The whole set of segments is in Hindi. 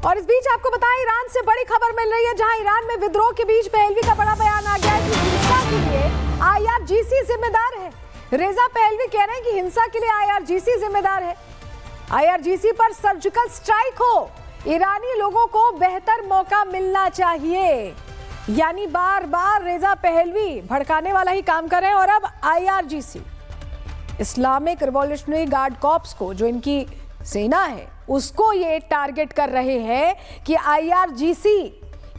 और इस बीच आपको बताएं, ईरान से बड़ी खबर मिल रही है, जहां ईरान में विद्रोह के बीच पहलवी का बड़ा बयान आ गया है कि हिंसा के लिए IRGC जिम्मेदार है। रेजा पहलवी कह रहे हैं कि हिंसा के लिए IRGC जिम्मेदार है। IRGC पर सर्जिकल स्ट्राइक हो, ईरानी लोगों को बेहतर मौका मिलना चाहिए। यानी बार बार रेजा पहलवी भड़काने वाला ही काम कर रहे हैं। और अब IRGC, Islamic revolutionary guard corps को, जो इनकी सेना है, उसको ये टारगेट कर रहे हैं कि IRGC,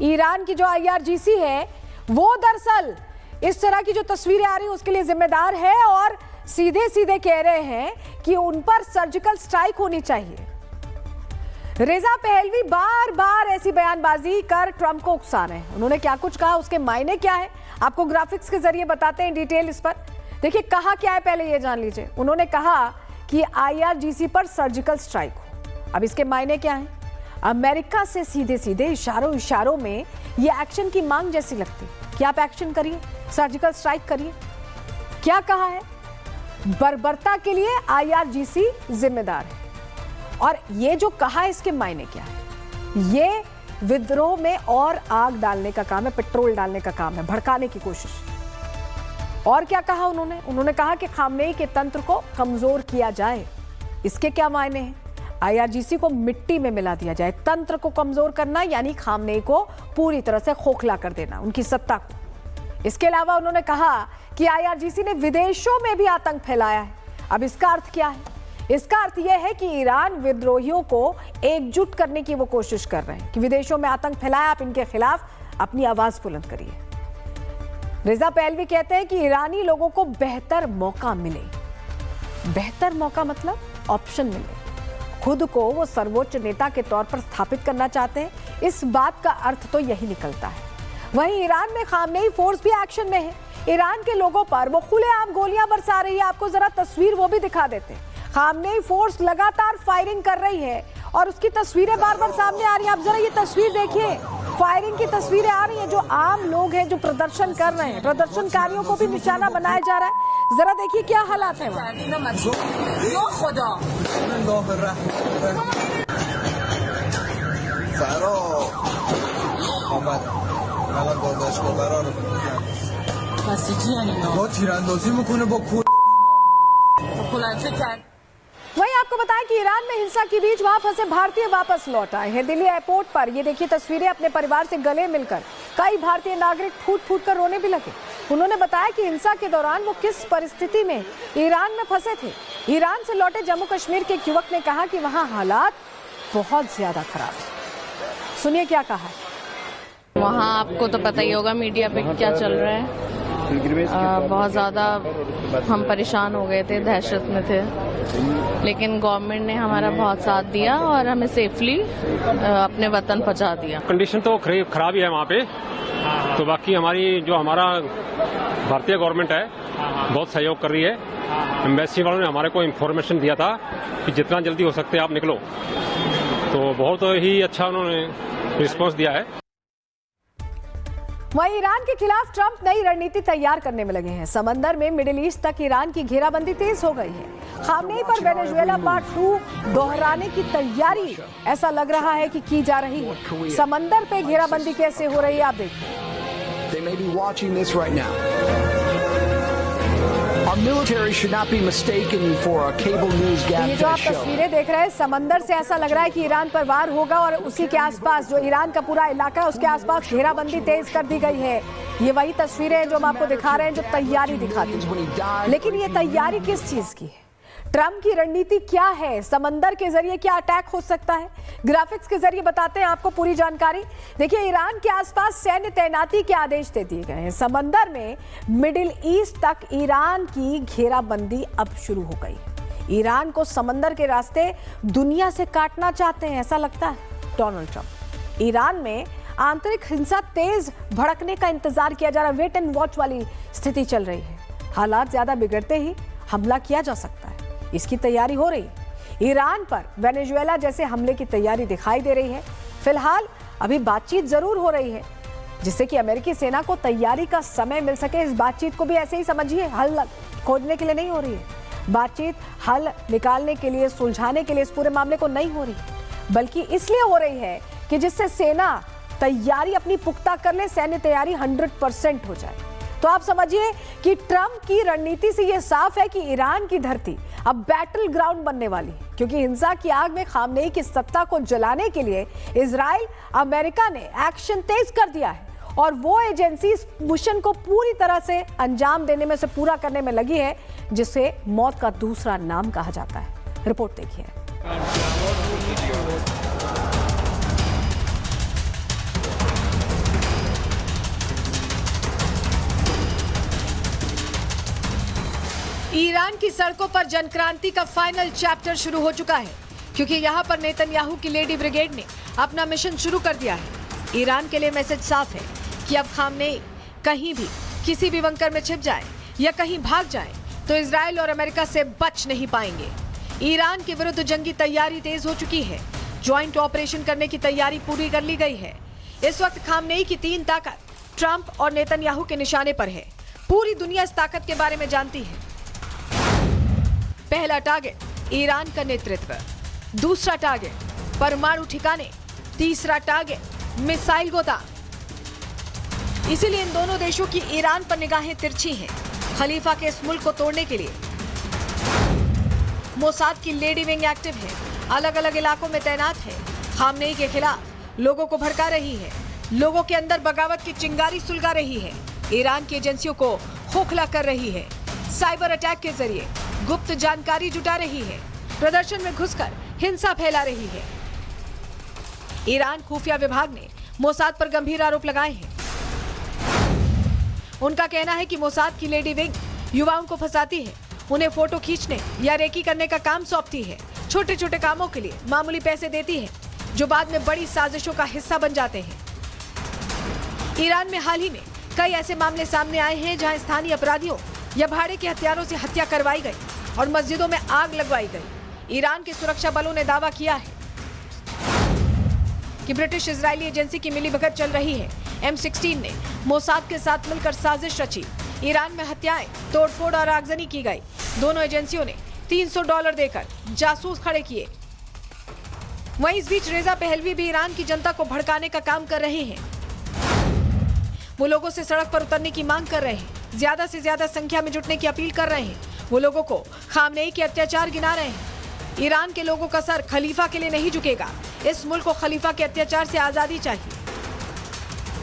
ईरान की जो IRGC है वो दरअसल इस तरह की जो तस्वीरें आ रही हैं उसके लिए जिम्मेदार है और सीधे सीधे कह रहे हैं कि उन पर सर्जिकल स्ट्राइक होनी चाहिए। रेजा पहलवी बार बार ऐसी बयानबाजी कर ट्रंप को उकसा रहे हैं। उन्होंने क्या कुछ कहा, उसके मायने क्या है, आपको ग्राफिक्स के जरिए बताते हैं डिटेल इस पर। देखिए कहा क्या है, पहले ये जान लीजिए। उन्होंने कहा कि IRGC पर सर्जिकल स्ट्राइक हो। अब इसके मायने क्या हैं? अमेरिका से सीधे सीधे इशारों में ये एक्शन की मांग जैसी लगती कि आप एक्शन करिए, सर्जिकल स्ट्राइक करिए। क्या कहा है? बर्बरता के लिए IRGC जिम्मेदार है। और ये जो कहा है, इसके मायने क्या है? ये विद्रोह में और आग डालने का काम है, पेट्रोल डालने का काम है, भड़काने की कोशिश। और क्या कहा उन्होंने कहा कि खामनेई के तंत्र को कमजोर किया जाए। इसके क्या मायने हैं? IRGC को मिट्टी में मिला दिया जाए। तंत्र को कमजोर करना यानी खामनेई को पूरी तरह से खोखला कर देना, उनकी सत्ता को। इसके अलावा उन्होंने कहा कि IRGC ने विदेशों में भी आतंक फैलाया है। अब इसका अर्थ क्या है? इसका अर्थ यह है कि ईरान विद्रोहियों को एकजुट करने की वो कोशिश कर रहे हैं कि विदेशों में आतंक फैलाया, आप इनके खिलाफ अपनी आवाज बुलंद करिए। रेजा पहलवी कहते हैं कि ईरानी लोगों को बेहतर मौका मिले। बेहतर मौका मतलब ऑप्शन मिले। खुद को वो सर्वोच्च नेता के तौर पर स्थापित करना चाहते हैं। इस बात का अर्थ तो यही निकलता है। वहीं ईरान में खामनेई फोर्स भी एक्शन में है। ईरान के लोगों पर वो खुलेआम गोलियां बरसा रही है। आपको जरा तस्वीर वो भी दिखा देते हैं। खामनेई फोर्स लगातार फायरिंग कर रही है और उसकी तस्वीरें बार बार सामने आ रही हैं। आप जरा ये तस्वीर देखिए, फायरिंग की तस्वीरें आ रही हैं। जो आम लोग हैं जो प्रदर्शन कर रहे हैं, प्रदर्शनकारियों को भी निशाना बनाया जा रहा है। जरा देखिए क्या हालात है वहाँ। वहीं आपको बताएं कि ईरान में हिंसा के बीच वहां फंसे भारतीय वापस लौट आए हैं। दिल्ली एयरपोर्ट पर ये देखिए तस्वीरें, अपने परिवार से गले मिलकर कई भारतीय नागरिक फूट फूट कर रोने भी लगे। उन्होंने बताया कि हिंसा के दौरान वो किस परिस्थिति में ईरान में फंसे थे। ईरान से लौटे जम्मू कश्मीर के एक युवक ने कहा कि वहाँ हालात बहुत ज्यादा खराब है। सुनिए क्या कहा है। वहाँ आपको तो पता ही होगा मीडिया पे क्या चल रहा है। बहुत ज़्यादा हम परेशान हो गए थे, दहशत में थे, लेकिन गवर्नमेंट ने हमारा बहुत साथ दिया और हमें सेफली अपने वतन पहुंचा दिया। कंडीशन तो खराब ही है वहाँ पे, तो बाकी हमारा भारतीय गवर्नमेंट है बहुत सहयोग कर रही है। एम्बेसी वालों ने हमारे को इन्फॉर्मेशन दिया था कि जितना जल्दी हो सकते आप निकलो, तो बहुत ही अच्छा उन्होंने रिस्पॉन्स दिया है। वहीं ईरान के खिलाफ ट्रंप नई रणनीति तैयार करने में लगे हैं। समंदर में मिडिल ईस्ट तक ईरान की घेराबंदी तेज हो गई है। खामनेई पर वेनेजुएला पार्ट 2 दोहराने की तैयारी ऐसा लग रहा है कि की जा रही है। समंदर पे घेराबंदी कैसे हो रही है आप देखिए। ये जो आप तस्वीरें देख रहे हैं, समंदर से ऐसा लग रहा है कि ईरान पर वार होगा और उसी के आसपास जो ईरान का पूरा इलाका है उसके आसपास घेराबंदी तेज कर दी गई है। ये वही तस्वीरें हैं जो हम आपको दिखा रहे हैं, जो तैयारी दिखाती है। लेकिन ये तैयारी किस चीज की है? ट्रंप की रणनीति क्या है? समंदर के जरिए क्या अटैक हो सकता है? ग्राफिक्स के जरिए बताते हैं आपको पूरी जानकारी। देखिए, ईरान के आसपास सैन्य तैनाती के आदेश दे दिए गए हैं। समंदर में मिडिल ईस्ट तक ईरान की घेराबंदी अब शुरू हो गई। ईरान को समंदर के रास्ते दुनिया से काटना चाहते हैं, ऐसा लगता है डोनाल्ड ट्रंप। ईरान में आंतरिक हिंसा तेज भड़कने का इंतजार किया जा रहा है। वेट एंड वॉच वाली स्थिति चल रही है। हालात ज्यादा बिगड़ते ही हमला किया जा सकता है, इसकी तैयारी हो रही है। ईरान पर वेनेजुएला जैसे हमले की तैयारी दिखाई दे रही है। फिलहाल अभी बातचीत जरूर हो रही है जिससे कि अमेरिकी सेना को तैयारी का समय मिल सके। इस बातचीत को भी ऐसे ही समझिए, हल खोजने के लिए नहीं हो रही है बातचीत, हल निकालने के लिए, सुलझाने के लिए इस पूरे मामले को नहीं हो रही, बल्कि इसलिए हो रही है कि जिससे सेना तैयारी अपनी पुख्ता कर ले, सैन्य तैयारी 100% हो जाए। तो आप समझिए कि ट्रंप की रणनीति से यह साफ है कि ईरान की धरती अब बैटल ग्राउंड बनने वाली है, क्योंकि हिंसा की आग में खामनेई की सत्ता को जलाने के लिए इजराइल, अमेरिका ने एक्शन तेज कर दिया है और वो एजेंसी इस मिशन को पूरी तरह से अंजाम देने में से पूरा करने में लगी है, जिसे मौत का दूसरा नाम कहा जाता है। रिपोर्ट देखिए। ईरान की सड़कों पर जनक्रांति का फाइनल चैप्टर शुरू हो चुका है, क्योंकि यहां पर नेतन्याहू की लेडी ब्रिगेड ने अपना मिशन शुरू कर दिया है। ईरान के लिए मैसेज साफ है कि अब खामनेई कहीं भी किसी भी बंकर में छिप जाए या कहीं भाग जाए तो इजराइल और अमेरिका से बच नहीं पाएंगे। ईरान के विरुद्ध जंगी तैयारी तेज हो चुकी है। ज्वाइंट ऑपरेशन करने की तैयारी पूरी कर ली गई है। इस वक्त खामनेई की तीन ताकत ट्रंप और नेतन्याहू के निशाने पर है। पूरी दुनिया इस ताकत के बारे में जानती है। पहला टारगेट ईरान का नेतृत्व, दूसरा टारगेट परमाणु ठिकाने, तीसरा टारगेट मिसाइल गोदाम। इसीलिए इन दोनों देशों की ईरान पर निगाहें तिरछी हैं। खलीफा के इस मुल्क को तोड़ने के लिए मोसाद की लेडी विंग एक्टिव है, अलग अलग इलाकों में तैनात है। खामनेई के खिलाफ लोगों को भड़का रही है, लोगों के अंदर बगावत की चिंगारी सुलगा रही है, ईरान की एजेंसियों को खोखला कर रही है, साइबर अटैक के जरिए गुप्त जानकारी जुटा रही है, प्रदर्शन में घुसकर हिंसा फैला रही है। ईरान खुफिया विभाग ने मोसाद पर गंभीर आरोप लगाए हैं। उनका कहना है कि मोसाद की लेडी विंग युवाओं को फंसाती है, उन्हें फोटो खींचने या रेकी करने का काम सौंपती है, छोटे छोटे कामों के लिए मामूली पैसे देती है, जो बाद में बड़ी साजिशों का हिस्सा बन जाते हैं। ईरान में हाल ही में कई ऐसे मामले सामने आए हैं जहां स्थानीय अपराधियों या भाड़े के हथियारों से हत्या करवाई गई और मस्जिदों में आग लगवाई गई। ईरान के सुरक्षा बलों ने दावा किया है कि ब्रिटिश इजरायली एजेंसी की मिलीभगत चल रही है। M16 ने मोसाद के साथ मिलकर साजिश रची। ईरान में हत्याएं, तोड़फोड़ और आगजनी की गई। दोनों एजेंसियों ने $300 देकर जासूस खड़े किए। वहीं इस बीच रेजा पहलवी भी ईरान की जनता को भड़काने का काम कर रहे हैं। वो लोगों से सड़क पर उतरने की मांग कर रहे हैं, ज्यादा से ज्यादा संख्या में जुटने की अपील कर रहे हैं। वो लोगों को खामनेई के अत्याचार गिना रहे हैं। ईरान के लोगों का सर खलीफा के लिए नहीं झुकेगा। इस मुल्क को खलीफा के अत्याचार से आजादी चाहिए।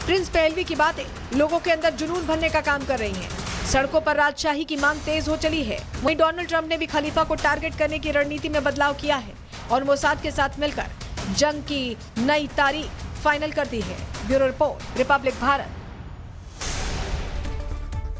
प्रिंस पहलवी की बातें लोगों के अंदर जुनून भरने का काम कर रही हैं। सड़कों पर राजशाही की मांग तेज हो चली है। वहीं डोनाल्ड ट्रंप ने भी खलीफा को टारगेट करने की रणनीति में बदलाव किया है और मोसाद के साथ मिलकर जंग की नई तारीख फाइनल कर दी है। Bureau report, Republic Bharat.